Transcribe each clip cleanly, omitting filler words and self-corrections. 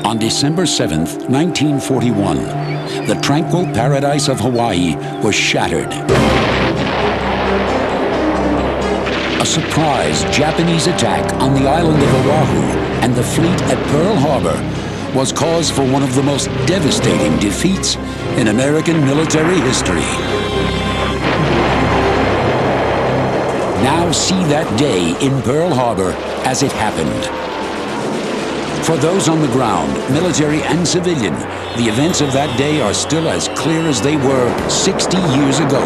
On December 7th, 1941, the tranquil paradise of Hawaii was shattered. A surprise Japanese attack on the island of Oahu and the fleet at Pearl Harbor was cause for one of the most devastating defeats in American military history. Now see that day in Pearl Harbor as it happened. For those on the ground, military and civilian, the events of that day are still as clear as they were 60 years ago.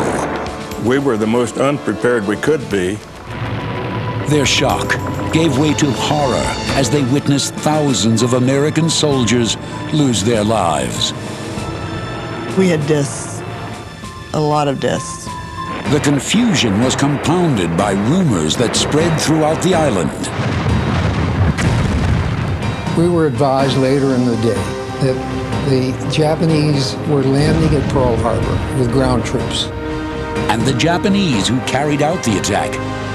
We were the most unprepared we could be. Their shock gave way to horror as they witnessed thousands of American soldiers lose their lives. We had deaths, a lot of deaths. The confusion was compounded by rumors that spread throughout the island. We were advised later in the day that the Japanese were landing at Pearl Harbor with ground troops. And the Japanese who carried out the attack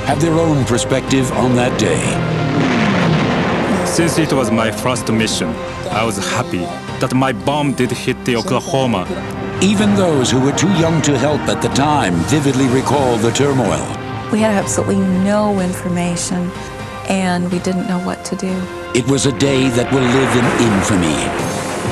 have their own perspective on that day. Since it was my first mission, I was happy that my bomb did hit the Oklahoma. Even those who were too young to help at the time vividly recall the turmoil. We had absolutely no information, and we didn't know what to do. It was a day that will live in infamy.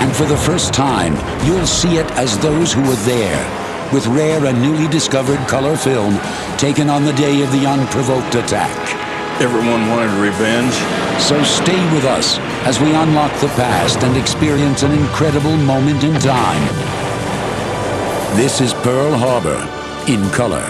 And for the first time, you'll see it as those who were there, with rare and newly discovered color film taken on the day of the unprovoked attack. Everyone wanted revenge. So stay with us as we unlock the past and experience an incredible moment in time. This is Pearl Harbor in color.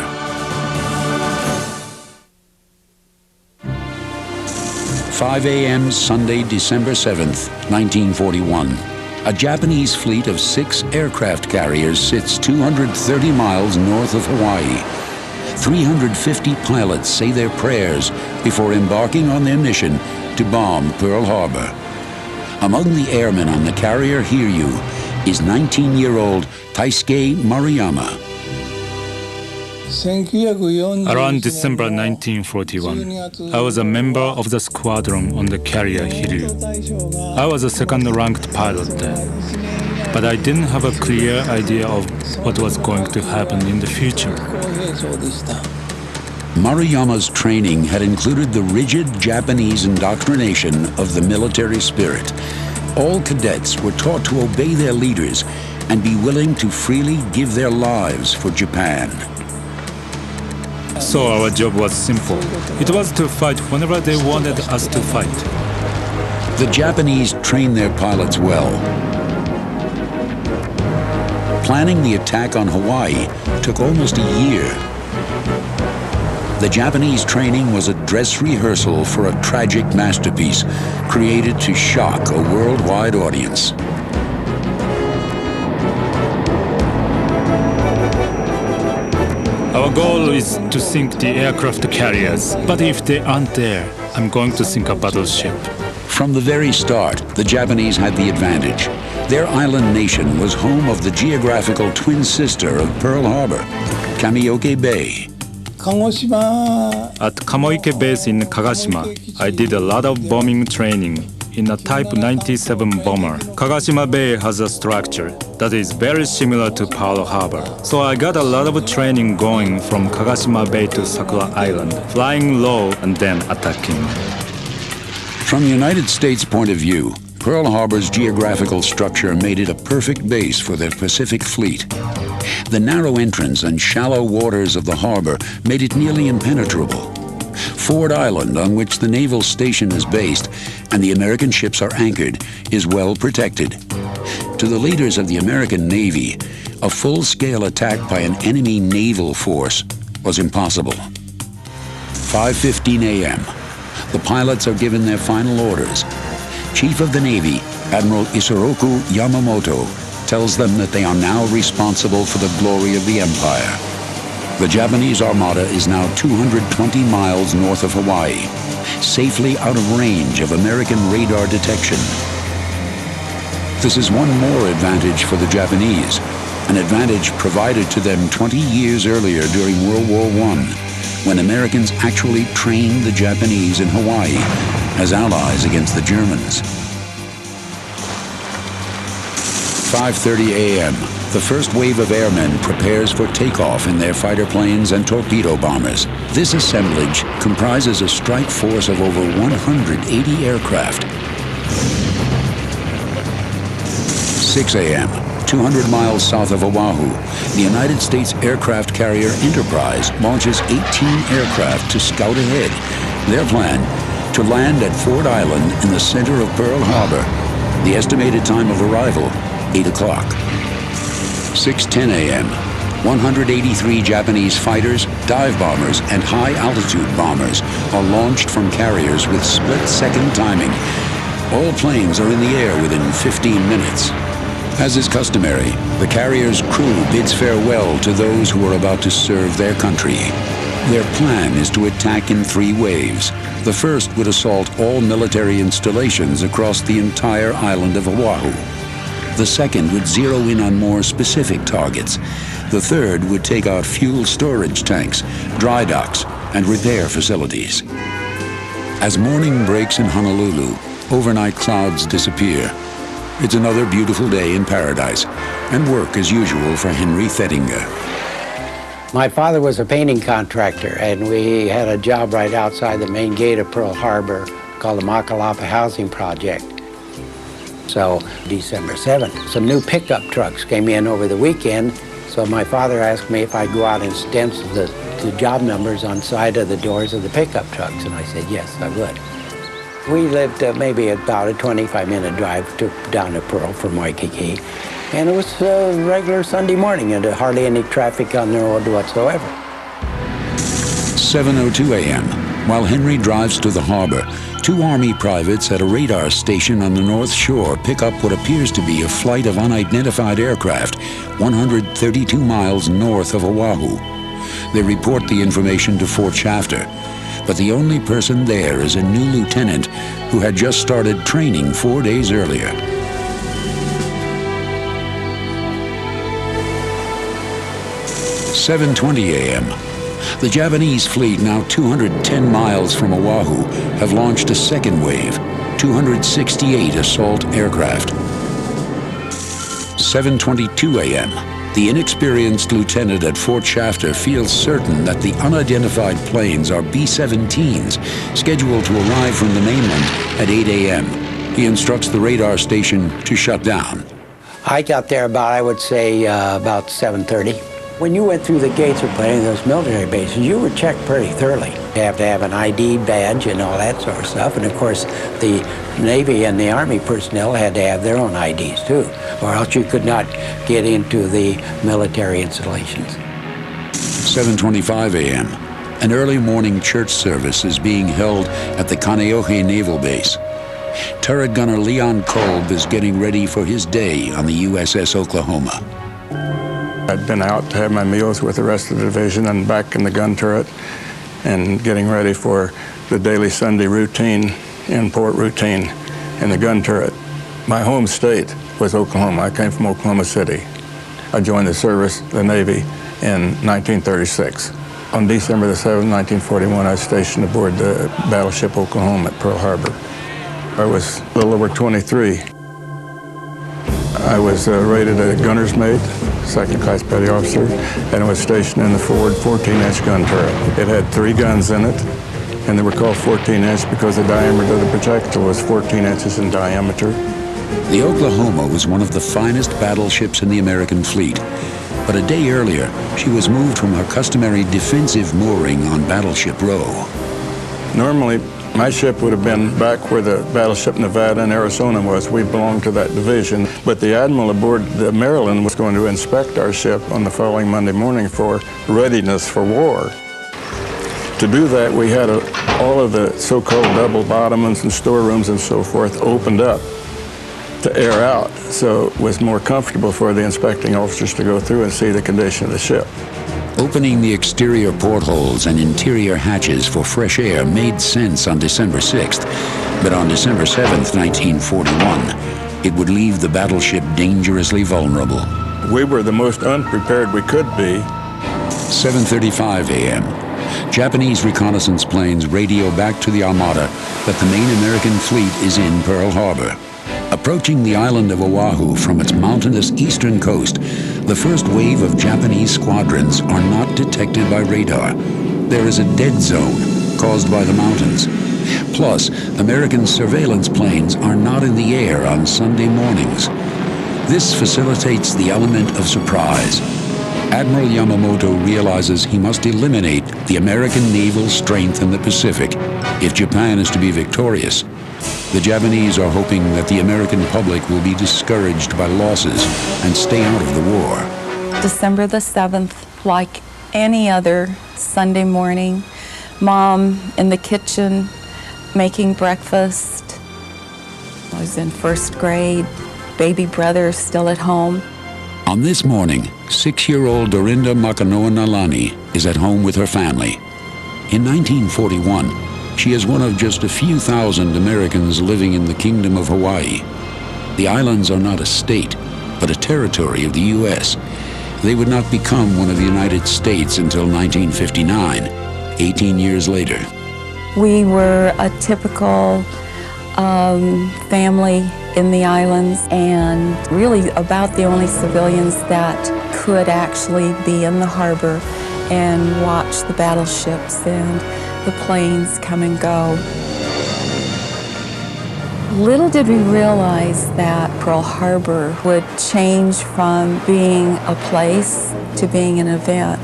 "5 a.m. Sunday, December 7th, 1941. A Japanese fleet of 6 aircraft carriers sits 230 miles north of Hawaii. 350 pilots say their prayers before embarking on their mission to bomb Pearl Harbor. Among the airmen on the carrier Hiryu is 19-year-old Taisuke Maruyama. Around December 1941, I was a member of the squadron on the carrier Hiryu. I was a second-ranked pilot then, but I didn't have a clear idea of what was going to happen in the future. Maruyama's training had included the rigid Japanese indoctrination of the military spirit. All cadets were taught to obey their leaders and be willing to freely give their lives for Japan. So our job was simple. It was to fight whenever they wanted us to fight. The Japanese trained their pilots well. Planning the attack on Hawaii took almost a year. The Japanese training was a dress rehearsal for a tragic masterpiece created to shock a worldwide audience. Our goal is to sink the aircraft carriers, but if they aren't there, I'm going to sink a battleship. From the very start, the Japanese had the advantage. Their island nation was home of the geographical twin sister of Pearl Harbor, Kameoke Bay. At Kamoike Base in Kagashima, I did a lot of bombing training in a Type 97 bomber. Kagashima Bay has a structure that is very similar to Pearl Harbor. So I got a lot of training going from Kagashima Bay to Sakura Island, flying low and then attacking. From the United States' point of view, Pearl Harbor's geographical structure made it a perfect base for their Pacific Fleet. The narrow entrance and shallow waters of the harbor made it nearly impenetrable. Ford Island, on which the naval station is based and the American ships are anchored, is well protected. To the leaders of the American Navy, a full-scale attack by an enemy naval force was impossible. 5:15 a.m. The pilots are given their final orders. Chief of the Navy, Admiral Isoroku Yamamoto, tells them that they are now responsible for the glory of the empire. The Japanese armada is now 220 miles north of Hawaii, safely out of range of American radar detection. This is one more advantage for the Japanese, an advantage provided to them 20 years earlier during World War I, when Americans actually trained the Japanese in Hawaii as allies against the Germans. 5:30 a.m., the first wave of airmen prepares for takeoff in their fighter planes and torpedo bombers. This assemblage comprises a strike force of over 180 aircraft. 6 a.m., 200 miles south of Oahu, the United States aircraft carrier Enterprise launches 18 aircraft to scout ahead. Their plan, to land at Ford Island in the center of Pearl Harbor. The estimated time of arrival, 8 o'clock. 6:10 a.m., 183 Japanese fighters, dive bombers, and high-altitude bombers are launched from carriers with split-second timing. All planes are in the air within 15 minutes. As is customary, the carrier's crew bids farewell to those who are about to serve their country. Their plan is to attack in 3 waves. The first would assault all military installations across the entire island of Oahu. The second would zero in on more specific targets. The third would take out fuel storage tanks, dry docks, and repair facilities. As morning breaks in Honolulu, overnight clouds disappear. It's another beautiful day in paradise, and work as usual for Henry Thettinger. My father was a painting contractor, and we had a job right outside the main gate of Pearl Harbor called the Makalapa Housing Project. So December 7th, some new pickup trucks came in over the weekend, so my father asked me if I'd go out and stencil the job numbers on side of the doors of the pickup trucks, and I said yes, I would. We lived maybe about a 25-minute drive down to Pearl from Waikiki, and it was a regular Sunday morning, and hardly any traffic on the road whatsoever. 7:02 a.m. While Henry drives to the harbor, 2 Army privates at a radar station on the North Shore pick up what appears to be a flight of unidentified aircraft 132 miles north of Oahu. They report the information to Fort Shafter, but the only person there is a new lieutenant who had just started training 4 days earlier. 7:20 a.m. The Japanese fleet, now 210 miles from Oahu, have launched a second wave, 268 assault aircraft. 7:22 a.m. The inexperienced lieutenant at Fort Shafter feels certain that the unidentified planes are B-17s, scheduled to arrive from the mainland at 8 a.m. He instructs the radar station to shut down. I got there about, I would say, about 7:30. When you went through the gates of any of those military bases, you were checked pretty thoroughly. You have to have an ID badge and all that sort of stuff. And of course, the Navy and the Army personnel had to have their own IDs too, or else you could not get into the military installations. 7:25 a.m. An early morning church service is being held at the Kaneohe Naval Base. Turret gunner Leon Kolb is getting ready for his day on the USS Oklahoma. I'd been out to have my meals with the rest of the division and back in the gun turret and getting ready for the daily Sunday routine, in-port routine in the gun turret. My home state was Oklahoma. I came from Oklahoma City. I joined the service, the Navy, in 1936. On December the 7th, 1941, I was stationed aboard the battleship Oklahoma at Pearl Harbor. I was a little over 23. I was rated a gunner's mate, second class petty officer, and I was stationed in the forward 14-inch gun turret. It had 3 guns in it, and they were called 14-inch because the diameter of the projectile was 14 inches in diameter. The Oklahoma was one of the finest battleships in the American fleet, but a day earlier, she was moved from her customary defensive mooring on Battleship Row. Normally, my ship would have been back where the battleship Nevada and Arizona was. We belonged to that division. But the admiral aboard the Maryland was going to inspect our ship on the following Monday morning for readiness for war. To do that, we had all of the so-called double bottomings and storerooms and so forth opened up to air out, so it was more comfortable for the inspecting officers to go through and see the condition of the ship. Opening the exterior portholes and interior hatches for fresh air made sense on December 6th, but on December 7th, 1941, it would leave the battleship dangerously vulnerable. We were the most unprepared we could be. 7:35 a.m. Japanese reconnaissance planes radio back to the Armada that the main American fleet is in Pearl Harbor. Approaching the island of Oahu from its mountainous eastern coast, the first wave of Japanese squadrons are not detected by radar. There is a dead zone caused by the mountains. Plus, American surveillance planes are not in the air on Sunday mornings. This facilitates the element of surprise. Admiral Yamamoto realizes he must eliminate the American naval strength in the Pacific if Japan is to be victorious. The Japanese are hoping that the American public will be discouraged by losses and stay out of the war. December the 7th, like any other Sunday morning, Mom in the kitchen making breakfast. I was in first grade, baby brother still at home. On this morning, 6-year-old Dorinda Makanoa Nalani is at home with her family. In 1941, she is one of just a few thousand Americans living in the Kingdom of Hawaii. The islands are not a state, but a territory of the U.S. They would not become one of the United States until 1959, 18 years later. We were a typical family in the islands, and really about the only civilians that could actually be in the harbor and watch the battleships and the planes come and go. Little did we realize that Pearl Harbor would change from being a place to being an event.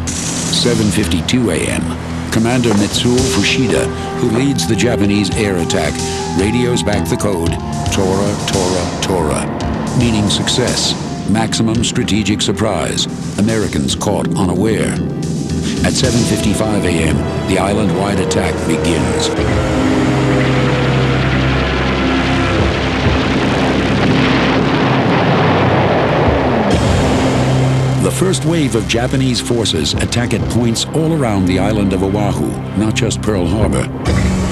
7:52 a.m. Commander Mitsuo Fushida, who leads the Japanese air attack, radios back the code, Tora, Tora, Tora, meaning success, maximum strategic surprise, Americans caught unaware. At 7:55 a.m., the island-wide attack begins. The first wave of Japanese forces attack at points all around the island of Oahu, not just Pearl Harbor.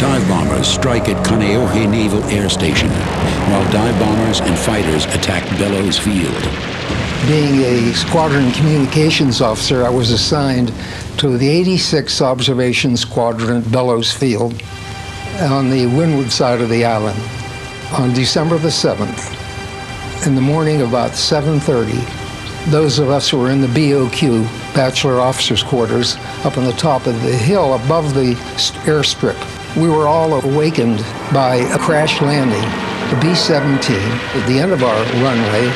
Dive bombers strike at Kaneohe Naval Air Station, while dive bombers and fighters attack Bellows Field. Being a squadron communications officer, I was assigned to the 86th Observation Squadron at Bellows Field on the windward side of the island. On December the 7th, in the morning about 7:30, those of us who were in the BOQ, Bachelor Officers' Quarters, up on the top of the hill above the airstrip, we were all awakened by a crash landing, the B-17, at the end of our runway.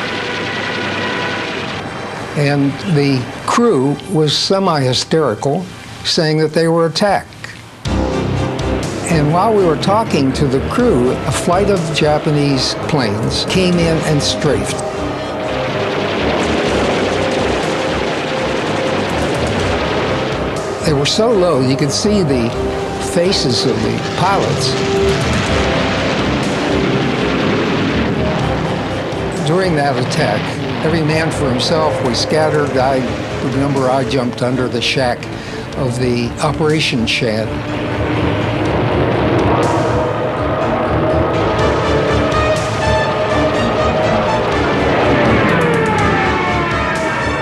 And the crew was semi-hysterical, saying that they were attacked. And while we were talking to the crew, a flight of Japanese planes came in and strafed. They were so low, you could see the faces of the pilots. During that attack, every man for himself. We scattered. I remember I jumped under the shack of the operation shed.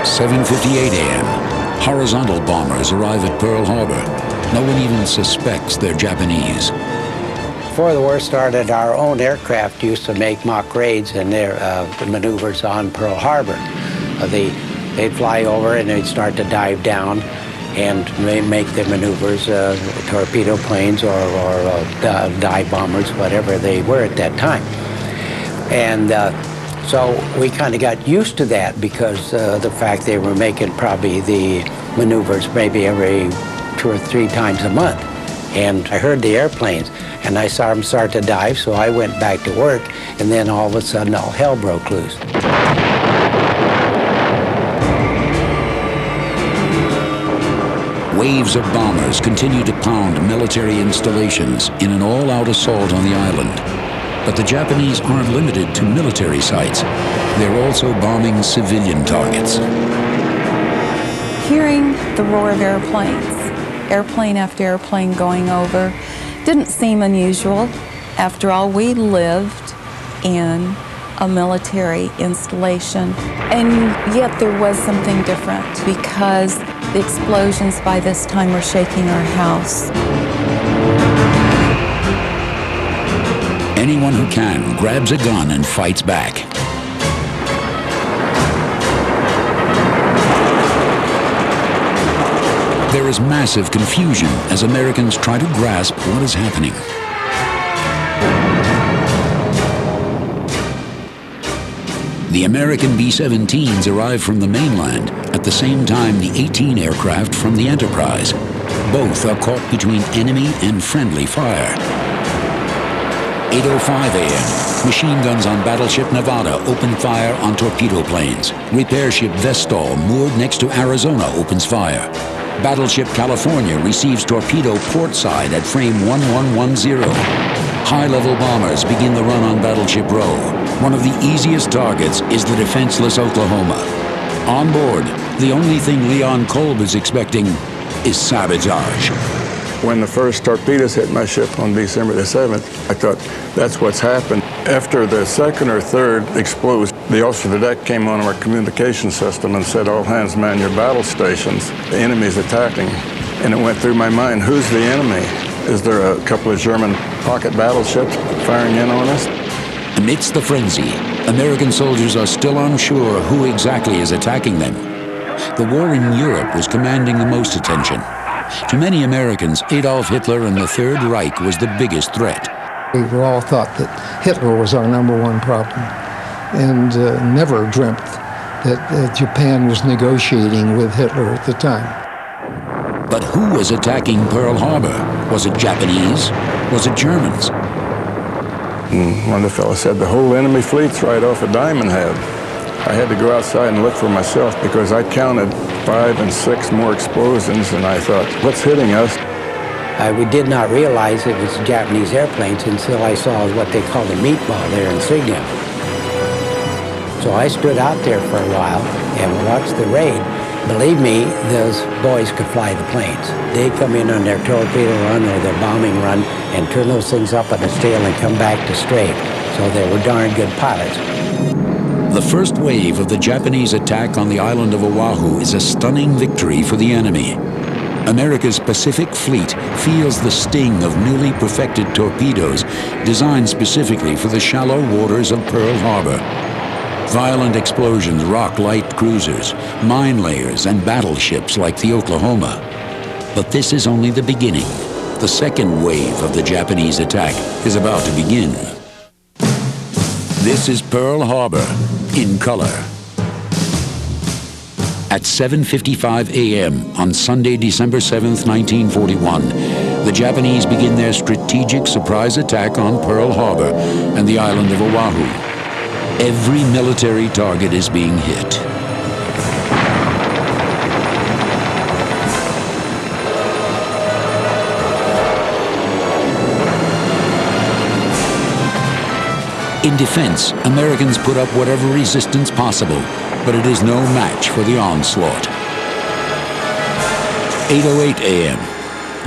"7:58 a.m. Horizontal bombers arrive at Pearl Harbor. No one even suspects they're Japanese. Before the war started, our own aircraft used to make mock raids and their maneuvers on Pearl Harbor. They'd fly over and they'd start to dive down and make their maneuvers, torpedo planes or dive bombers, whatever they were at that time. And so we kind of got used to that because the fact they were making probably the maneuvers maybe every 2 or 3 times a month. And I heard the airplanes, and I saw them start to dive, so I went back to work, and then all of a sudden, all hell broke loose. Waves of bombers continue to pound military installations in an all-out assault on the island. But the Japanese aren't limited to military sites. They're also bombing civilian targets. Hearing the roar of airplanes, airplane after airplane going over, didn't seem unusual. After all, we lived in a military installation. And yet there was something different because the explosions by this time were shaking our house. Anyone who can grabs a gun and fights back. There is massive confusion as Americans try to grasp what is happening. The American B-17s arrive from the mainland at the same time the 18 aircraft from the Enterprise. Both are caught between enemy and friendly fire. 8:05 a.m. Machine guns on battleship Nevada open fire on torpedo planes. Repair ship Vestal, moored next to Arizona, opens fire. Battleship California receives torpedo port side at frame 1110. High-level bombers begin the run on Battleship Row. One of the easiest targets is the defenseless Oklahoma. On board, the only thing Leon Kolb is expecting is sabotage. When the first torpedoes hit my ship on December the 7th, I thought, that's what's happened. After the second or third explosion, the officer of the deck came on our communication system and said, all hands man your battle stations. The enemy's attacking. And it went through my mind, who's the enemy? Is there a couple of German pocket battleships firing in on us? Amidst the frenzy, American soldiers are still unsure who exactly is attacking them. The war in Europe was commanding the most attention. To many Americans, Adolf Hitler and the Third Reich was the biggest threat. We were all thought that Hitler was our #1 problem, and never dreamt that Japan was negotiating with Hitler at the time. But who was attacking Pearl Harbor? Was it Japanese? Was it Germans? One of the fellows said, the whole enemy fleet's right off of Diamond Head. I had to go outside and look for myself because I counted 5 and 6 more explosions, and I thought, what's hitting us? We did not realize it was Japanese airplanes until I saw what they called a meatball, their insignia. So I stood out there for a while and watched the raid. Believe me, those boys could fly the planes. They'd come in on their torpedo run or their bombing run and turn those things up on its tail and come back to strafe. So they were darn good pilots. The first wave of the Japanese attack on the island of Oahu is a stunning victory for the enemy. America's Pacific Fleet feels the sting of newly perfected torpedoes designed specifically for the shallow waters of Pearl Harbor. Violent explosions rock light cruisers, mine layers, and battleships like the Oklahoma. But this is only the beginning. The second wave of the Japanese attack is about to begin. This is Pearl Harbor in color. At 7:55 a.m. on Sunday, December 7th, 1941, the Japanese begin their strategic surprise attack on Pearl Harbor and the island of Oahu. Every military target is being hit. In defense, Americans put up whatever resistance possible, but it is no match for the onslaught. 8:08 a.m.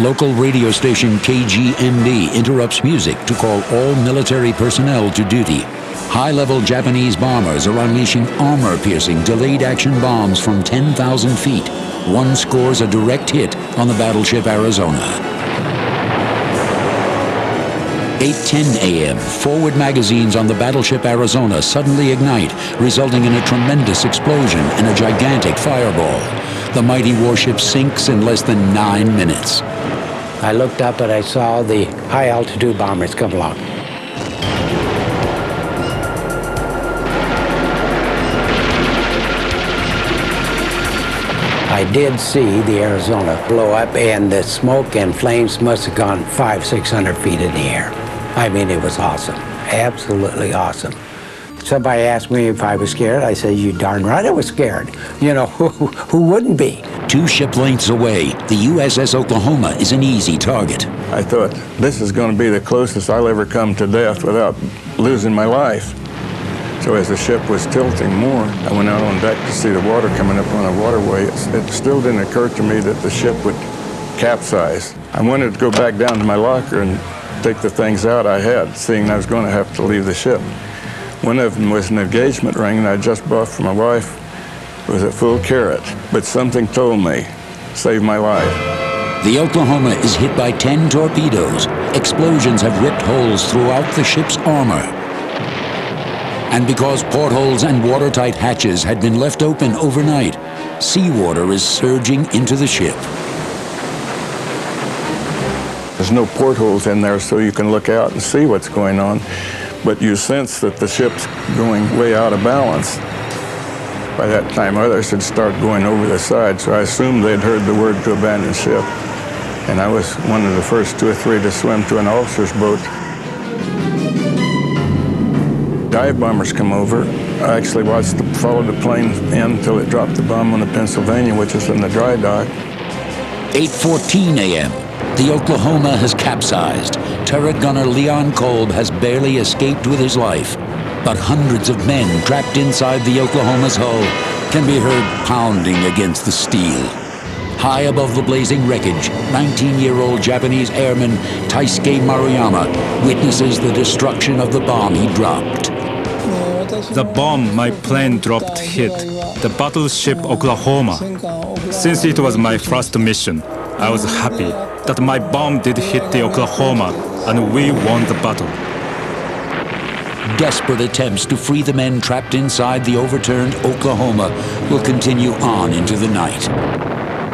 Local radio station KGMB interrupts music to call all military personnel to duty. High-level Japanese bombers are unleashing armor-piercing delayed-action bombs from 10,000 feet. One scores a direct hit on the battleship Arizona. 8:10 a.m. Forward magazines on the battleship Arizona suddenly ignite, resulting in a tremendous explosion and a gigantic fireball. The mighty warship sinks in less than 9 minutes. I looked up and I saw the high-altitude bombers come along. I did see the Arizona blow up, and the smoke and flames must have gone 500-600 feet in the air. I mean, it was awesome, absolutely awesome. Somebody asked me if I was scared. I said, you darn right I was scared. You know, who wouldn't be? 2 ship lengths away, the USS Oklahoma is an easy target. I thought, this is going to be the closest I'll ever come to death without losing my life. So as the ship was tilting more, I went out on deck to see the water coming up on the waterway. It still didn't occur to me that the ship would capsize. I wanted to go back down to my locker and take the things out I had, seeing I was going to have to leave the ship. One of them was an engagement ring that I just bought for my wife. It was a full carat, but something told me, save my life. The Oklahoma is hit by 10 torpedoes. Explosions have ripped holes throughout the ship's armor. And because portholes and watertight hatches had been left open overnight, seawater is surging into the ship. There's no portholes in there so you can look out and see what's going on, but you sense that the ship's going way out of balance. By that time, others had started going over the side, so I assumed they'd heard the word to abandon ship. And I was one of the first 2 or 3 to swim to an officer's boat. Dive bombers come over. I actually followed the plane in until it dropped the bomb on the Pennsylvania, which is in the dry dock. 8:14 a.m. The Oklahoma has capsized. Turret gunner Leon Kolb has barely escaped with his life. But hundreds of men trapped inside the Oklahoma's hull can be heard pounding against the steel. High above the blazing wreckage, 19-year-old Japanese airman Taisuke Maruyama witnesses the destruction of the bomb he dropped. The bomb my plane dropped hit the battleship Oklahoma. Since it was my first mission, I was happy that my bomb did hit the Oklahoma and we won the battle. Desperate attempts to free the men trapped inside the overturned Oklahoma will continue on into the night.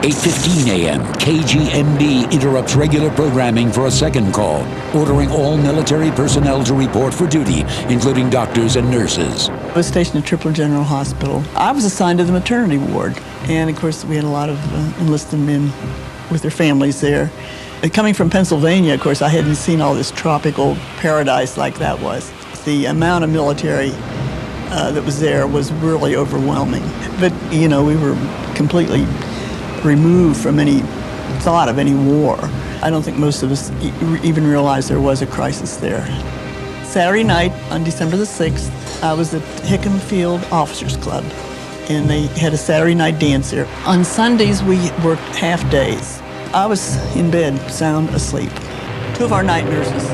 8:15 a.m., KGMB interrupts regular programming for a second call, ordering all military personnel to report for duty, including doctors and nurses. I was stationed at Tripler General Hospital. I was assigned to the maternity ward, and of course we had a lot of enlisted men with their families there. Coming from Pennsylvania, of course, I hadn't seen all this tropical paradise like that was. The amount of military that was there was really overwhelming. But, you know, we were completely removed from any thought of any war. I don't think most of us even realized there was a crisis there. Saturday night on December the 6th, I was at Hickam Field Officers Club, and they had a Saturday night dance there. On Sundays, we worked half days. I was in bed, sound asleep. 2 of our night nurses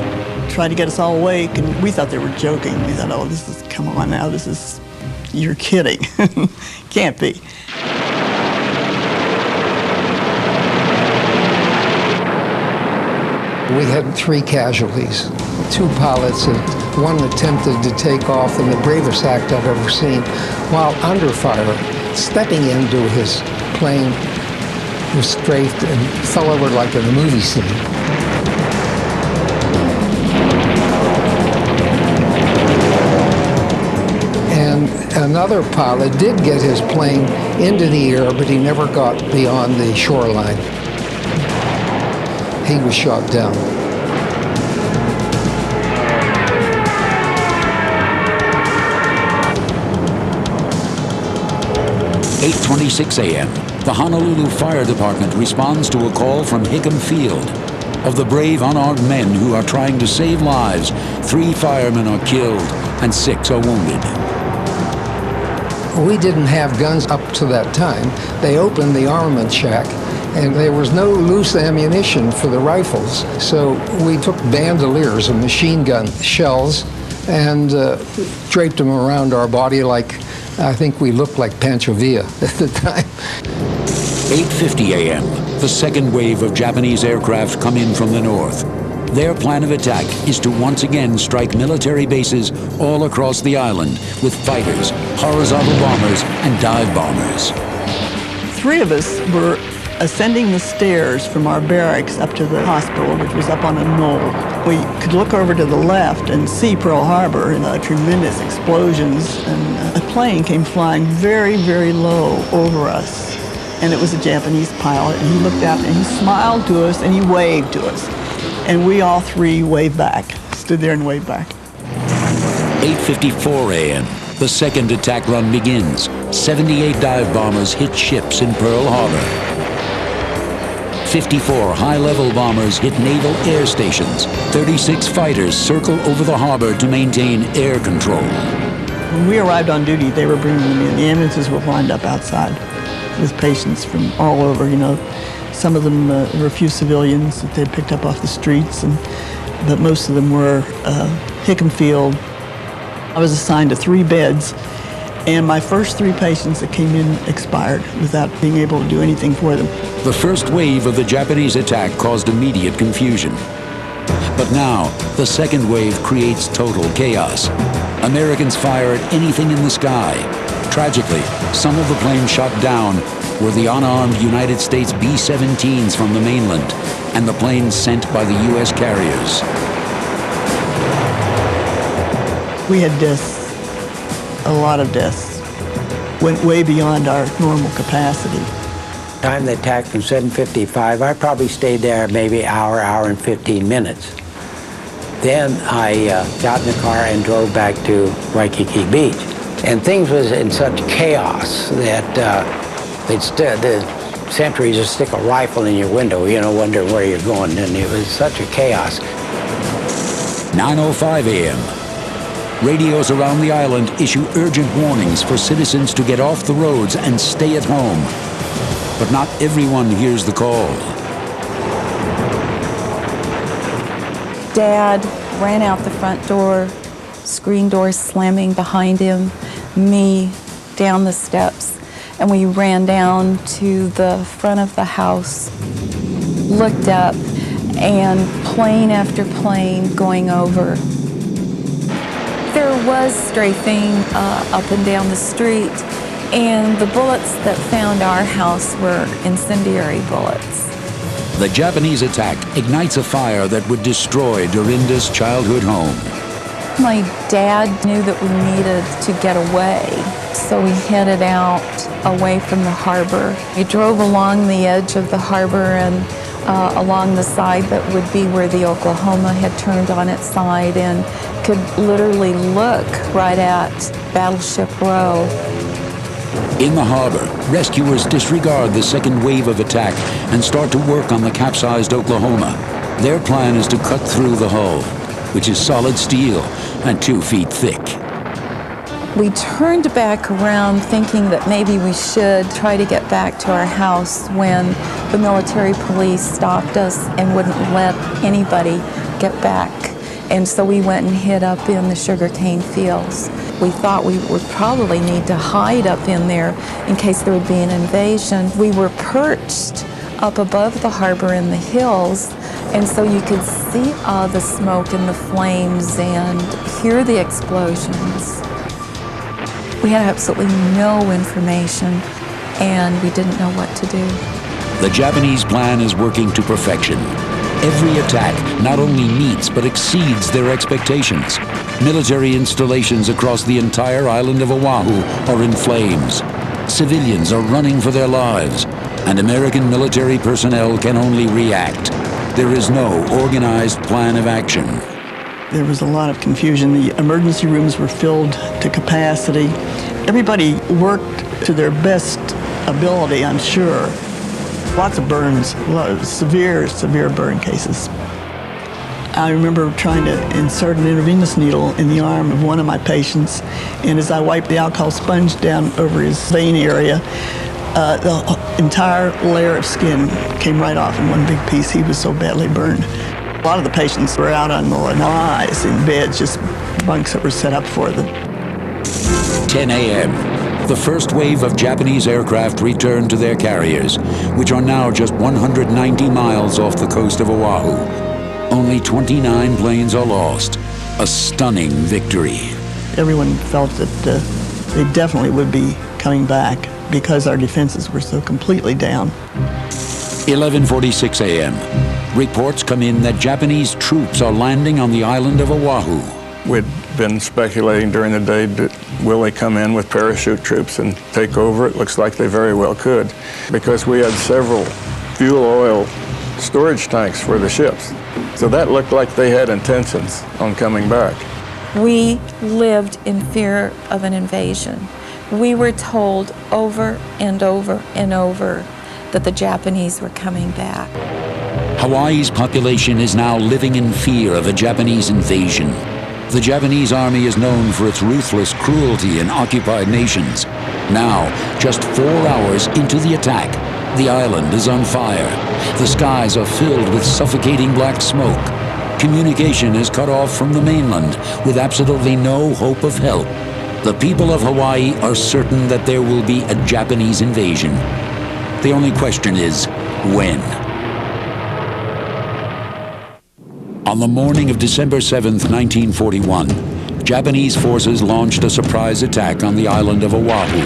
tried to get us all awake, and we thought they were joking. We thought, oh, this is, come on now, this is, you're kidding. Can't be. We had 3 casualties. 2 pilots, one attempted to take off in the bravest act I've ever seen, while under fire, stepping into his plane, was strafed and fell over like in a movie scene. And another pilot did get his plane into the air, but he never got beyond the shoreline. He was shot down. At 8:26 a.m., the Honolulu Fire Department responds to a call from Hickam Field. Of the brave unarmed men who are trying to save lives, 3 firemen are killed and 6 are wounded. We didn't have guns up to that time. They opened the armament shack, and there was no loose ammunition for the rifles. So we took bandoliers of machine gun shells and draped them around our body like, I think we looked like Pancho Villa at the time. 8:50 a.m., the second wave of Japanese aircraft come in from the north. Their plan of attack is to once again strike military bases all across the island with fighters, horizontal bombers, and dive bombers. 3 of us were ascending the stairs from our barracks up to the hospital, which was up on a knoll. We could look over to the left and see Pearl Harbor and tremendous explosions, and a plane came flying very, very low over us. And it was a Japanese pilot, and he looked out and he smiled to us and he waved to us. And we all 3 waved back, stood there and waved back. 8:54 a.m., the second attack run begins. 78 dive bombers hit ships in Pearl Harbor. 54 high-level bombers hit naval air stations. 36 fighters circle over the harbor to maintain air control. When we arrived on duty, they were bringing them in. The ambulances were lined up outside with patients from all over, you know. Some of them were a few civilians that they'd picked up off the streets, but most of them were Hickam Field. I was assigned to 3 beds, And my first 3 patients that came in expired without being able to do anything for them. The first wave of the Japanese attack caused immediate confusion. But now, the second wave creates total chaos. Americans fire at anything in the sky. Tragically, some of the planes shot down were the unarmed United States B-17s from the mainland and the planes sent by the U.S. carriers. We had deaths, a lot of deaths. Went way beyond our normal capacity. Time the attack from 7:55, I probably stayed there maybe hour and 15 minutes. Then I got in the car and drove back to Waikiki Beach. And things was in such chaos that the sentries just stick a rifle in your window, you know, wondering where you're going. And it was such a chaos. 9:05 a.m. Radios around the island issue urgent warnings for citizens to get off the roads and stay at home. But not everyone hears the call. Dad ran out the front door, screen door slamming behind him, me down the steps, and we ran down to the front of the house, looked up, and plane after plane going over. There was strafing up and down the street, and the bullets that found our house were incendiary bullets. The Japanese attack ignites a fire that would destroy Dorinda's childhood home. My dad knew that we needed to get away, so we headed out away from the harbor. We drove along the edge of the harbor and along the side that would be where the Oklahoma had turned on its side, and could literally look right at Battleship Row. In the harbor, rescuers disregard the second wave of attack and start to work on the capsized Oklahoma. Their plan is to cut through the hull, which is solid steel and 2 feet thick. We turned back around thinking that maybe we should try to get back to our house when the military police stopped us and wouldn't let anybody get back. And so we went and hid up in the sugarcane fields. We thought we would probably need to hide up in there in case there would be an invasion. We were perched up above the harbor in the hills, and so you could see the smoke and the flames and hear the explosions. We had absolutely no information, and we didn't know what to do. The Japanese plan is working to perfection. Every attack not only meets but exceeds their expectations. Military installations across the entire island of Oahu are in flames. Civilians are running for their lives, and American military personnel can only react. There is no organized plan of action. There was a lot of confusion. The emergency rooms were filled to capacity. Everybody worked to their best ability, I'm sure. Lots of burns, severe burn cases. I remember trying to insert an intravenous needle in the arm of one of my patients, and as I wiped the alcohol sponge down over his vein area, the entire layer of skin came right off in one big piece. He was so badly burned. A lot of the patients were out on the lanais in beds, just bunks that were set up for them. 10 a.m. The first wave of Japanese aircraft returned to their carriers, which are now just 190 miles off the coast of Oahu. Only 29 planes are lost. A stunning victory. Everyone felt that they definitely would be coming back because our defenses were so completely down. 11:46 a.m. Reports come in that Japanese troops are landing on the island of Oahu. We'd been speculating during the day, will they come in with parachute troops and take over? It looks like they very well could, because we had several fuel oil storage tanks for the ships. So that looked like they had intentions on coming back. We lived in fear of an invasion. We were told over and over and over that the Japanese were coming back. Hawaii's population is now living in fear of a Japanese invasion. The Japanese army is known for its ruthless cruelty in occupied nations. Now, just 4 hours into the attack, the island is on fire. The skies are filled with suffocating black smoke. Communication is cut off from the mainland with absolutely no hope of help. The people of Hawaii are certain that there will be a Japanese invasion. The only question is, when? On the morning of December 7th, 1941, Japanese forces launched a surprise attack on the island of Oahu.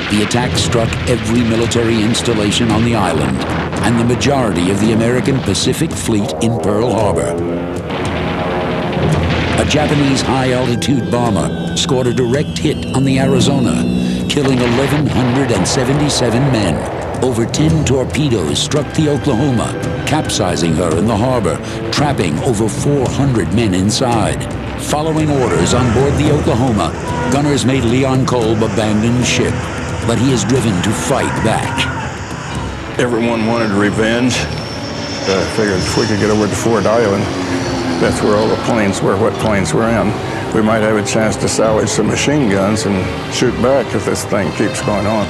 The attack struck every military installation on the island and the majority of the American Pacific Fleet in Pearl Harbor. A Japanese high-altitude bomber scored a direct hit on the Arizona, killing 1,177 men. Over 10 torpedoes struck the Oklahoma, capsizing her in the harbor, trapping over 400 men inside. Following orders on board the Oklahoma, gunners made Leon Kolb abandon ship, but he is driven to fight back. Everyone wanted revenge. I figured if we could get over to Ford Island, that's where all the planes were, what planes were in. We might have a chance to salvage some machine guns and shoot back if this thing keeps going on.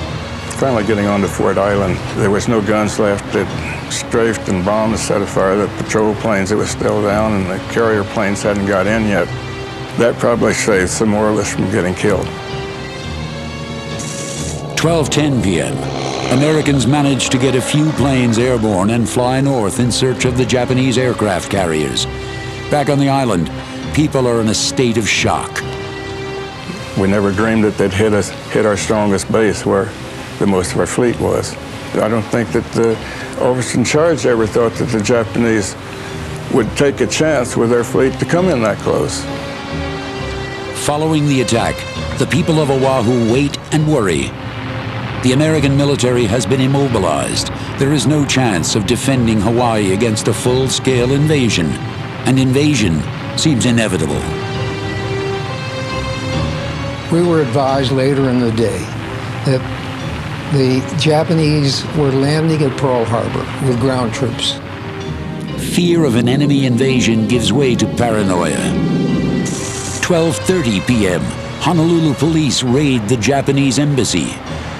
Finally getting onto Ford Island, there was no guns left. It strafed and bombed and set afire the patrol planes. It was still down, and the carrier planes hadn't got in yet. That probably saved some more of us from getting killed. 12:10 p.m. Americans managed to get a few planes airborne and fly north in search of the Japanese aircraft carriers. Back on the island, people are in a state of shock. We never dreamed that they'd hit our strongest base where the most of our fleet was. I don't think that the officers in charge ever thought that the Japanese would take a chance with their fleet to come in that close. Following the attack, the people of Oahu wait and worry. The American military has been immobilized. There is no chance of defending Hawaii against a full-scale invasion. An invasion seems inevitable. We were advised later in the day that the Japanese were landing at Pearl Harbor with ground troops. Fear of an enemy invasion gives way to paranoia. 12:30 p.m., Honolulu police raid the Japanese embassy.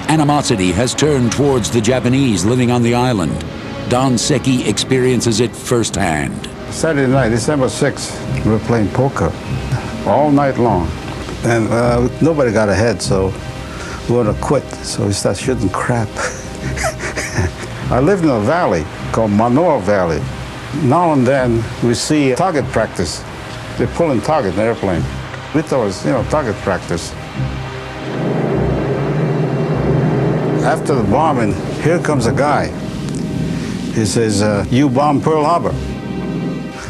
Animosity has turned towards the Japanese living on the island. Don Seki experiences it firsthand. Saturday night, December 6th, we were playing poker all night long. And nobody got ahead, so we want to quit. So we started shooting crap. I lived in a valley called Manoa Valley. Now and then, we see target practice. They're pulling target in the airplane. We thought it was, target practice. After the bombing, here comes a guy. He says, you bombed Pearl Harbor.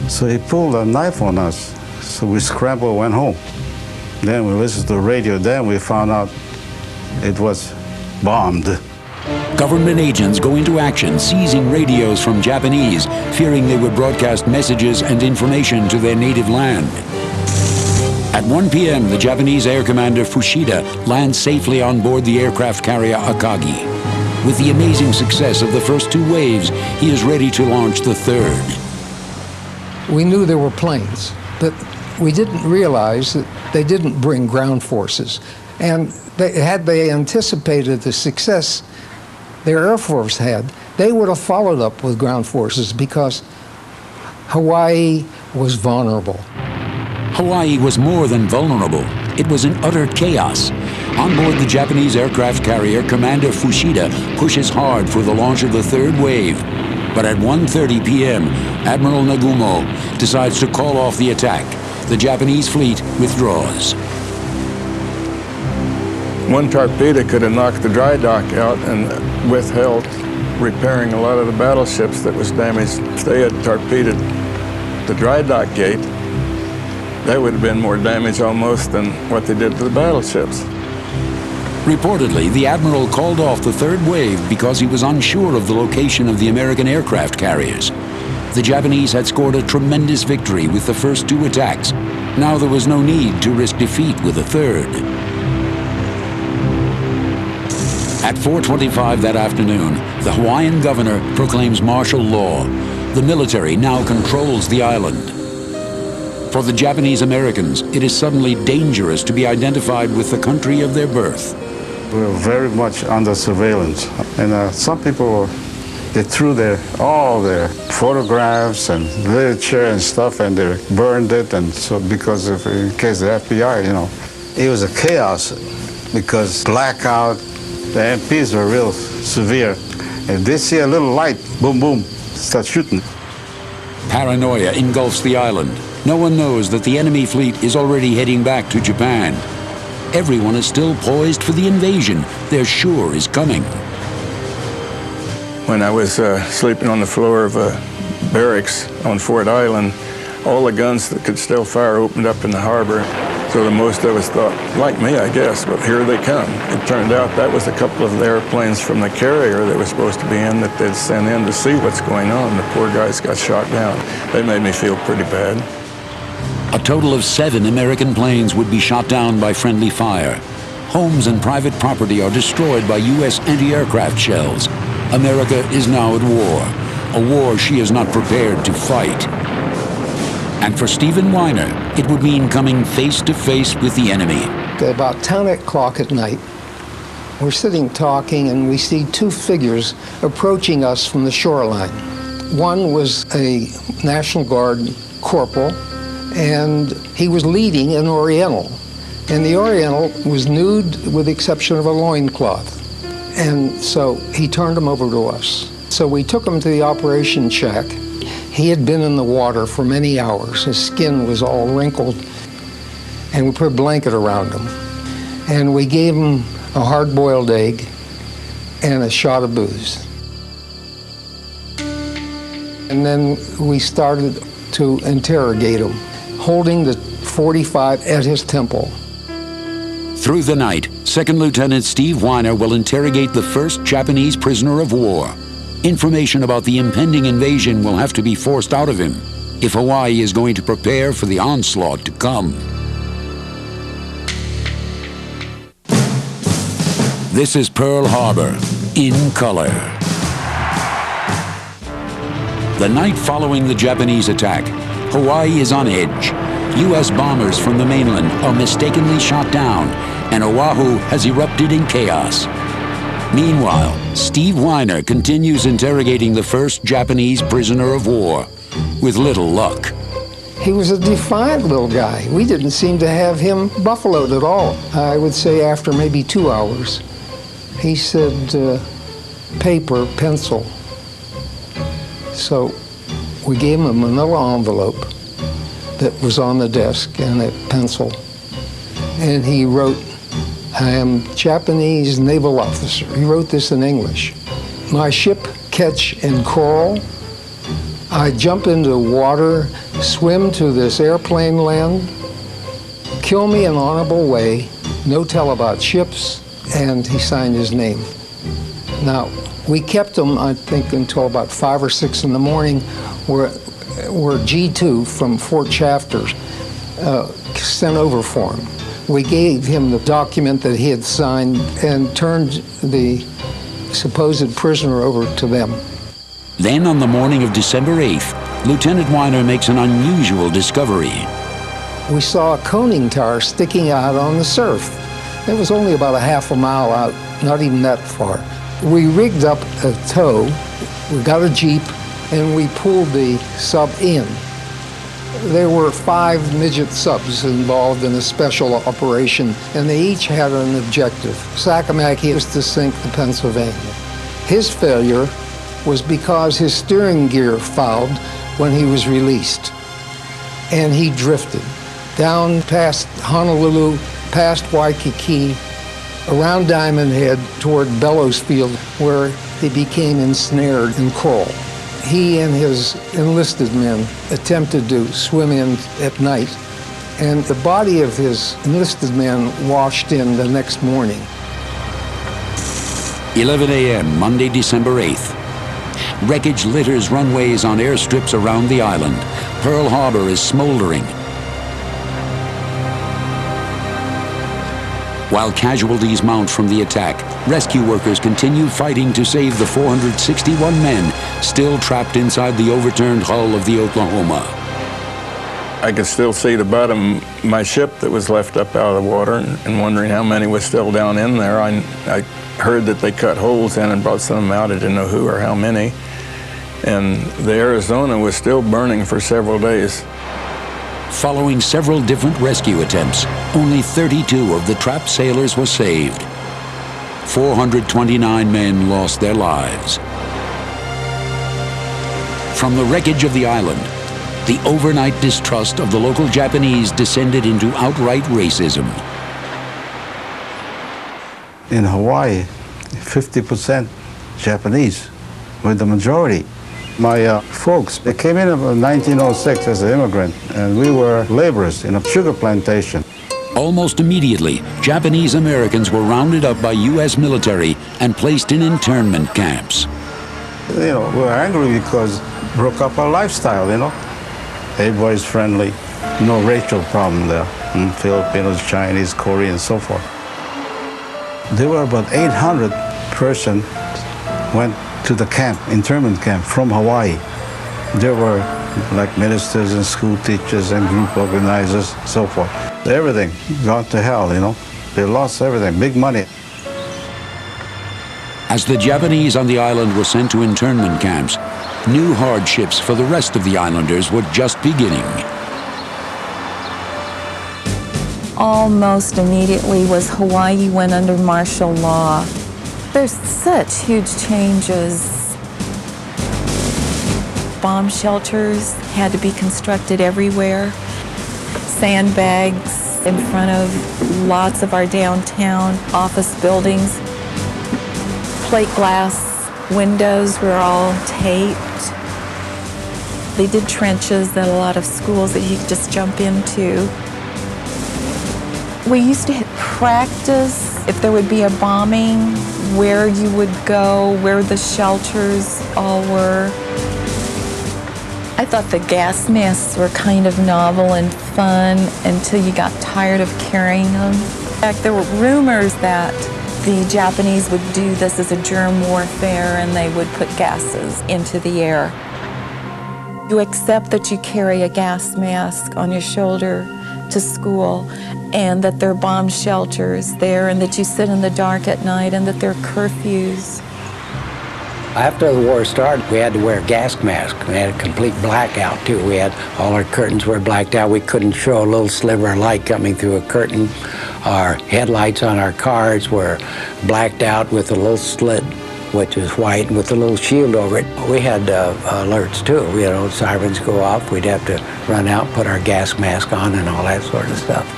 So he pulled a knife on us. So we scrambled, went home. Then we listened to the radio. Then we found out it was bombed. Government agents go into action, seizing radios from Japanese, fearing they would broadcast messages and information to their native land. At 1 p.m., the Japanese Air Commander Fushida lands safely on board the aircraft carrier Akagi. With the amazing success of the first two waves, he is ready to launch the third. We knew there were planes, but we didn't realize that they didn't bring ground forces. And had they anticipated the success their Air Force had, they would have followed up with ground forces because Hawaii was vulnerable. Hawaii was more than vulnerable. It was in utter chaos. On board the Japanese aircraft carrier, Commander Fushida pushes hard for the launch of the third wave. But at 1:30 p.m., Admiral Nagumo decides to call off the attack. The Japanese fleet withdraws. One torpedo could have knocked the dry dock out and withheld repairing a lot of the battleships that was damaged. If they had torpedoed the dry dock gate, that would have been more damage almost than what they did to the battleships. Reportedly, the Admiral called off the third wave because he was unsure of the location of the American aircraft carriers. The Japanese had scored a tremendous victory with the first two attacks. Now there was no need to risk defeat with a third. At 4:25 that afternoon, the Hawaiian governor proclaims martial law. The military now controls the island. For the Japanese Americans, it is suddenly dangerous to be identified with the country of their birth. We were very much under surveillance. And some people, they threw all their photographs and literature and stuff, and they burned it, and so because in case the FBI, It was a chaos because blackout, the MPs were real severe. If they see a little light, boom, boom, start shooting. Paranoia engulfs the island. No one knows that the enemy fleet is already heading back to Japan. Everyone is still poised for the invasion they're sure is coming. When I was sleeping on the floor of a barracks on Fort Island, all the guns that could still fire opened up in the harbor. So the most of us thought, like me, I guess, but here they come. It turned out that was a couple of the airplanes from the carrier that was supposed to be in that they'd sent in to see what's going on. The poor guys got shot down. They made me feel pretty bad. A total of 7 American planes would be shot down by friendly fire. Homes and private property are destroyed by U.S. anti-aircraft shells. America is now at war, a war she is not prepared to fight. And for Stephen Weiner, it would mean coming face to face with the enemy. At about 10 o'clock at night, we're sitting talking and we see 2 figures approaching us from the shoreline. One was a National Guard corporal, and he was leading an Oriental. And the Oriental was nude with the exception of a loincloth. And so he turned him over to us. So we took him to the operation shack. He had been in the water for many hours. His skin was all wrinkled. And we put a blanket around him. And we gave him a hard-boiled egg and a shot of booze. And then we started to interrogate him, holding the .45 at his temple. Through the night, Second Lieutenant Steve Weiner will interrogate the first Japanese prisoner of war. Information about the impending invasion will have to be forced out of him if Hawaii is going to prepare for the onslaught to come. This is Pearl Harbor, in color. The night following the Japanese attack, Hawaii is on edge. U.S. bombers from the mainland are mistakenly shot down, and Oahu has erupted in chaos. Meanwhile, Steve Weiner continues interrogating the first Japanese prisoner of war, with little luck. He was a defiant little guy. We didn't seem to have him buffaloed at all. I would say after maybe 2 hours. He said, paper, pencil. So we gave him a manila envelope that was on the desk and a pencil. And he wrote, I am Japanese naval officer. He wrote this in English. My ship catch and coral. I jump into water, swim to this airplane land. Kill me in honorable way. No tell about ships. And he signed his name. Now, we kept him, I think, until about 5 or 6 in the morning, where G2 from Fort Shafter sent over for him. We gave him the document that he had signed and turned the supposed prisoner over to them. Then on the morning of December 8th, Lieutenant Weiner makes an unusual discovery. We saw a coning tower sticking out on the surf. It was only about a half a mile out, not even that far. We rigged up a tow, we got a Jeep, and we pulled the sub in. There were 5 midget subs involved in a special operation, and they each had an objective. Sakamaki was to sink the Pennsylvania. His failure was because his steering gear fouled when he was released, and he drifted down past Honolulu, past Waikiki, around Diamond Head toward Bellows Field, where he became ensnared in coral. He and his enlisted men attempted to swim in at night, and the body of his enlisted man washed in the next morning. 11 a.m., Monday, December 8th. Wreckage litters runways on airstrips around the island. Pearl Harbor is smoldering. While casualties mount from the attack, rescue workers continue fighting to save the 461 men still trapped inside the overturned hull of the Oklahoma. I could still see the bottom of my ship that was left up out of the water and wondering how many was still down in there. I heard that they cut holes in and brought some of them out. I didn't know who or how many. And the Arizona was still burning for several days. Following several different rescue attempts, only 32 of the trapped sailors were saved. 429 men lost their lives. From the wreckage of the island, the overnight distrust of the local Japanese descended into outright racism. In Hawaii, 50% Japanese were the majority. My folks, they came in 1906 as an immigrant, and we were laborers in a sugar plantation. Almost immediately, Japanese Americans were rounded up by U.S. military and placed in internment camps. You know, we were angry because broke up our lifestyle, you know. Everybody's friendly, no racial problem there. Filipinos, Chinese, Koreans, so forth. There were about 800 persons went to the camp, internment camp from Hawaii. There were like ministers and school teachers and group organizers, so forth. Everything gone to hell, you know. They lost everything, big money. As the Japanese on the island were sent to internment camps, new hardships for the rest of the islanders were just beginning. Almost immediately was Hawaii went under martial law. There's such huge changes. Bomb shelters had to be constructed everywhere. Sandbags in front of lots of our downtown office buildings. Plate glass windows were all taped. They did trenches at a lot of schools that you could just jump into. We used to practice if there would be a bombing, where you would go, where the shelters all were. I thought the gas masks were kind of novel and fun until you got tired of carrying them. In fact, there were rumors that the Japanese would do this as a germ warfare and they would put gases into the air. You accept that you carry a gas mask on your shoulder to school and that there are bomb shelters there and that you sit in the dark at night and that there are curfews. After the war started, we had to wear gas masks. We had a complete blackout, too. We had all our curtains were blacked out. We couldn't show a little sliver of light coming through a curtain. Our headlights on our cars were blacked out with a little slit, which is white, with a little shield over it. We had alerts, too. You know, sirens go off. We'd have to run out, put our gas mask on and all that sort of stuff.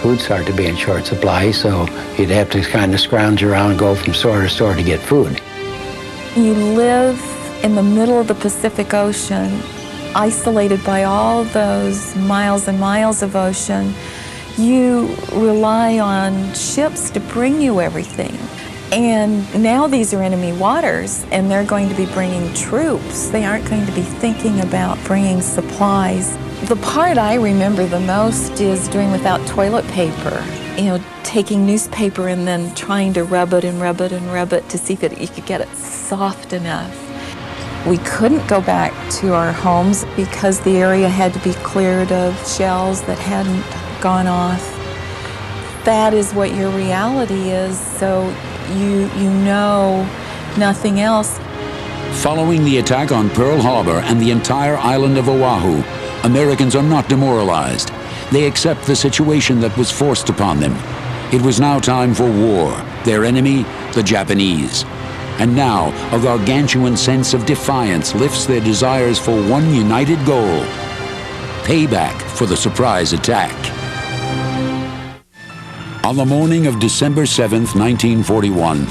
Food started to be in short supply, so you'd have to kind of scrounge around and go from store to store to get food. You live in the middle of the Pacific Ocean, isolated by all those miles and miles of ocean. You rely on ships to bring you everything. And now these are enemy waters, and they're going to be bringing troops. They aren't going to be thinking about bringing supplies. The part I remember the most is doing without toilet paper. You know, taking newspaper and then trying to rub it and rub it and rub it to see if you could get it soft enough. We couldn't go back to our homes because the area had to be cleared of shells that hadn't gone off. That is what your reality is, so you know nothing else. Following the attack on Pearl Harbor and the entire island of Oahu, Americans are not demoralized. They accept the situation that was forced upon them. It was now time for war. Their enemy, the Japanese. And now, a gargantuan sense of defiance lifts their desires for one united goal: payback for the surprise attack. On the morning of December 7th, 1941,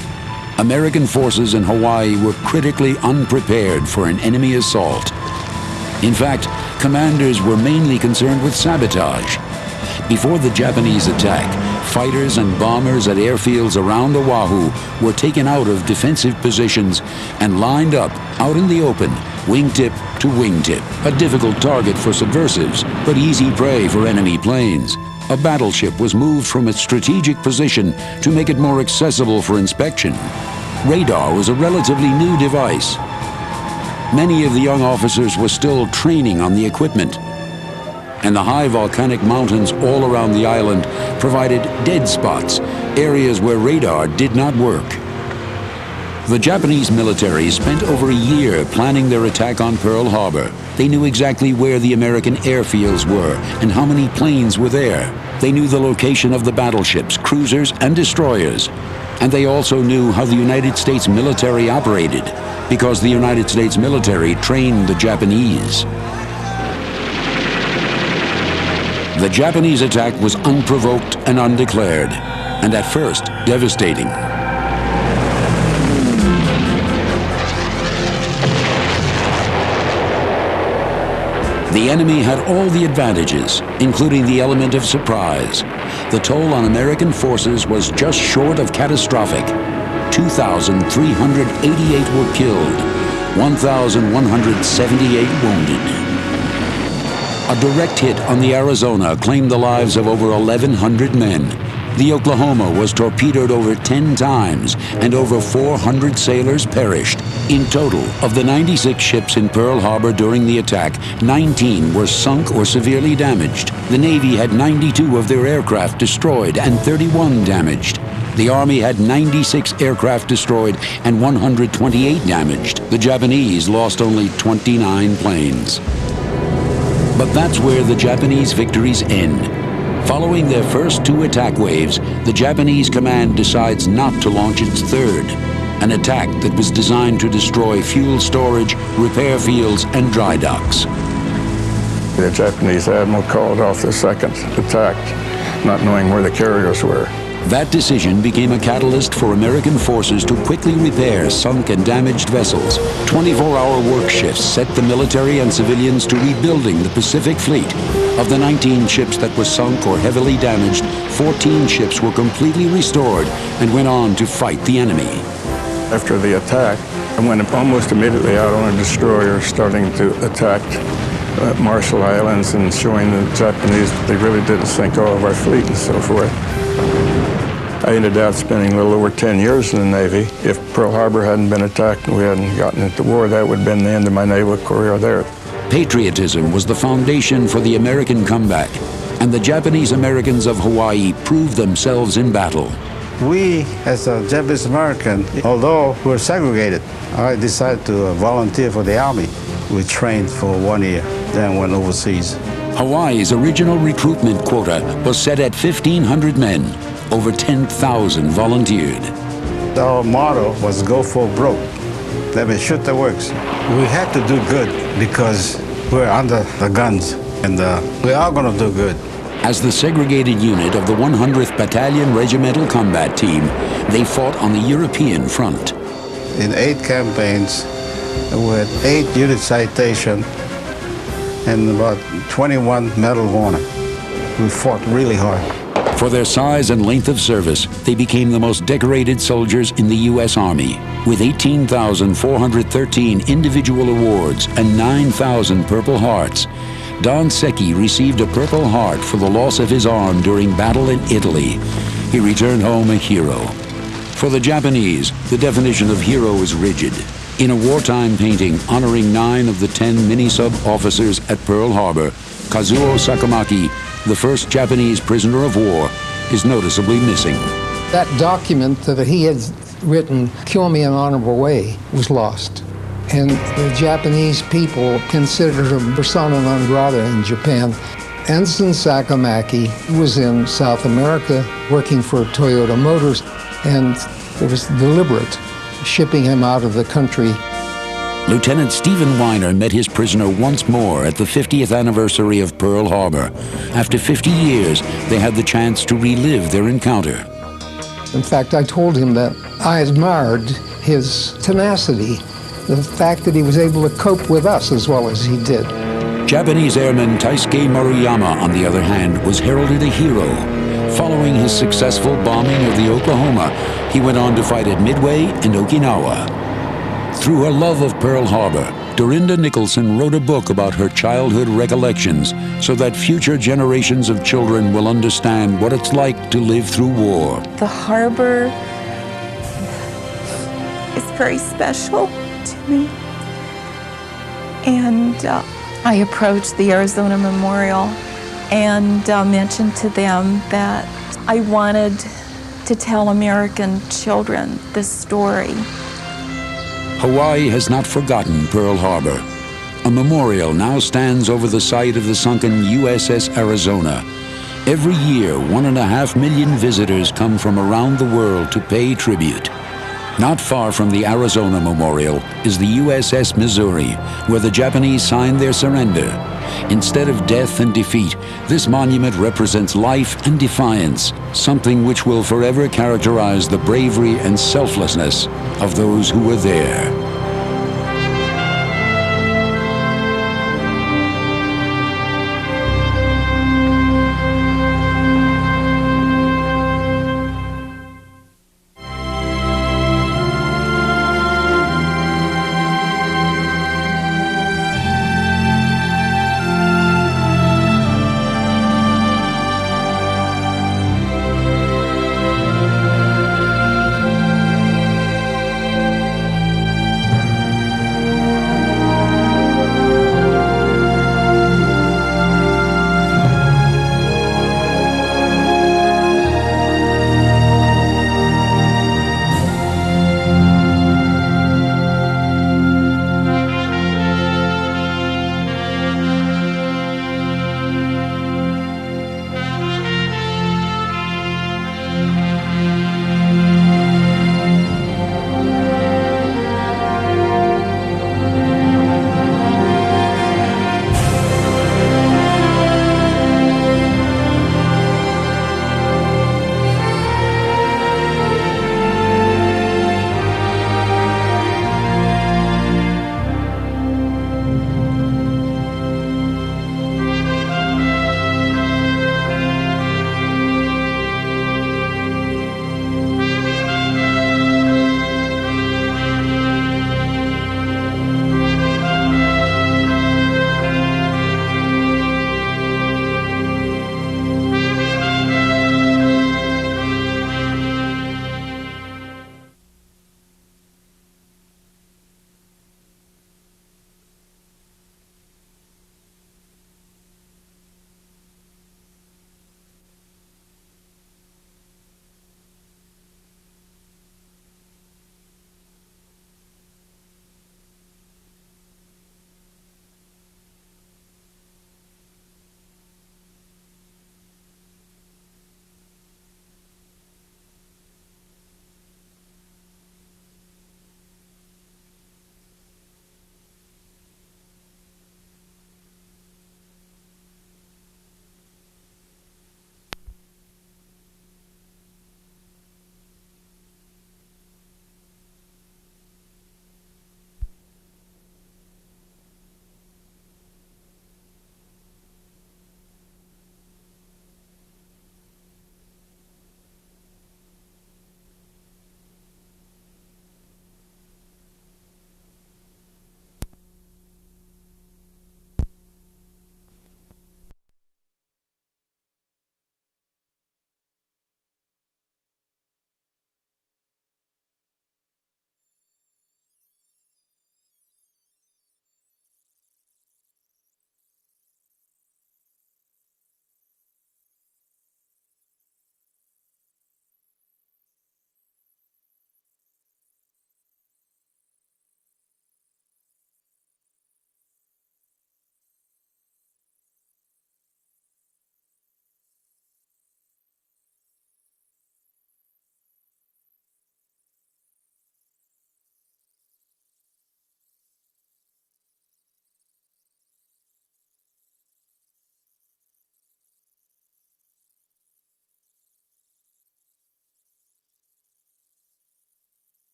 American forces in Hawaii were critically unprepared for an enemy assault. In fact, commanders were mainly concerned with sabotage. Before the Japanese attack, fighters and bombers at airfields around Oahu were taken out of defensive positions and lined up out in the open, wingtip to wingtip, a difficult target for subversives, but easy prey for enemy planes. A battleship was moved from its strategic position to make it more accessible for inspection. Radar was a relatively new device. Many of the young officers were still training on the equipment, and the high volcanic mountains all around the island provided dead spots, areas where radar did not work. The Japanese military spent over a year planning their attack on Pearl Harbor. They knew exactly where the American airfields were and how many planes were there. They knew the location of the battleships, cruisers, and destroyers. And they also knew how the United States military operated, because the United States military trained the Japanese. The Japanese attack was unprovoked and undeclared, and at first, devastating. The enemy had all the advantages, including the element of surprise. The toll on American forces was just short of catastrophic. 2,388 were killed, 1,178 wounded. A direct hit on the Arizona claimed the lives of over 1,100 men. The Oklahoma was torpedoed over 10 times, and over 400 sailors perished. In total, of the 96 ships in Pearl Harbor during the attack, 19 were sunk or severely damaged. The Navy had 92 of their aircraft destroyed and 31 damaged. The Army had 96 aircraft destroyed and 128 damaged. The Japanese lost only 29 planes. But that's where the Japanese victories end. Following their first 2 attack waves, the Japanese command decides not to launch its third, an attack that was designed to destroy fuel storage, repair fields, and dry docks. The Japanese admiral called off the second attack, not knowing where the carriers were. That decision became a catalyst for American forces to quickly repair sunk and damaged vessels. 24-hour work shifts set the military and civilians to rebuilding the Pacific Fleet. Of the 19 ships that were sunk or heavily damaged, 14 ships were completely restored and went on to fight the enemy. After the attack, I went almost immediately out on a destroyer starting to attack Marshall Islands and showing the Japanese that they really didn't sink all of our fleet and so forth. I ended up spending a little over 10 years in the Navy. If Pearl Harbor hadn't been attacked and we hadn't gotten into war, that would have been the end of my naval career there. Patriotism was the foundation for the American comeback, and the Japanese Americans of Hawaii proved themselves in battle. We, as a Japanese American, although we were segregated, I decided to volunteer for the Army. We trained for 1 year, then went overseas. Hawaii's original recruitment quota was set at 1,500 men. Over 10,000 volunteered. Our motto was go for broke. That means shoot the works. We had to do good because we're under the guns, and we are going to do good. As the segregated unit of the 100th Battalion Regimental Combat Team, they fought on the European front. In 8 campaigns, with 8 unit citation and about 21 Medal of Honor. We fought really hard. For their size and length of service, they became the most decorated soldiers in the U.S. Army, with 18,413 individual awards and 9,000 Purple Hearts. Don Secchi received a Purple Heart for the loss of his arm during battle in Italy. He returned home a hero. For the Japanese, the definition of hero is rigid. In a wartime painting honoring 9 of the 10 mini-sub officers at Pearl Harbor, Kazuo Sakamaki, the first Japanese prisoner of war, is noticeably missing. That document that he had written, "Kill me an honorable way," was lost. And the Japanese people considered him persona non grata in Japan. Ensign Sakamaki was in South America working for Toyota Motors, and it was deliberate shipping him out of the country. Lieutenant Stephen Weiner met his prisoner once more at the 50th anniversary of Pearl Harbor. After 50 years, they had the chance to relive their encounter. In fact, I told him that I admired his tenacity, the fact that he was able to cope with us as well as he did. Japanese airman Taisuke Maruyama, on the other hand, was heralded a hero. Following his successful bombing of the Oklahoma, he went on to fight at Midway and Okinawa. Through her love of Pearl Harbor, Dorinda Nicholson wrote a book about her childhood recollections so that future generations of children will understand what it's like to live through war. The harbor is very special to me. And I approached the Arizona Memorial and mentioned to them that I wanted to tell American children this story Hawaii has not forgotten Pearl Harbor. A memorial now stands over the site of the sunken USS Arizona. Every year, 1.5 million visitors come from around the world to pay tribute. Not far from the Arizona Memorial is the USS Missouri, where the Japanese signed their surrender. Instead of death and defeat, this monument represents life and defiance, something which will forever characterize the bravery and selflessness of those who were there.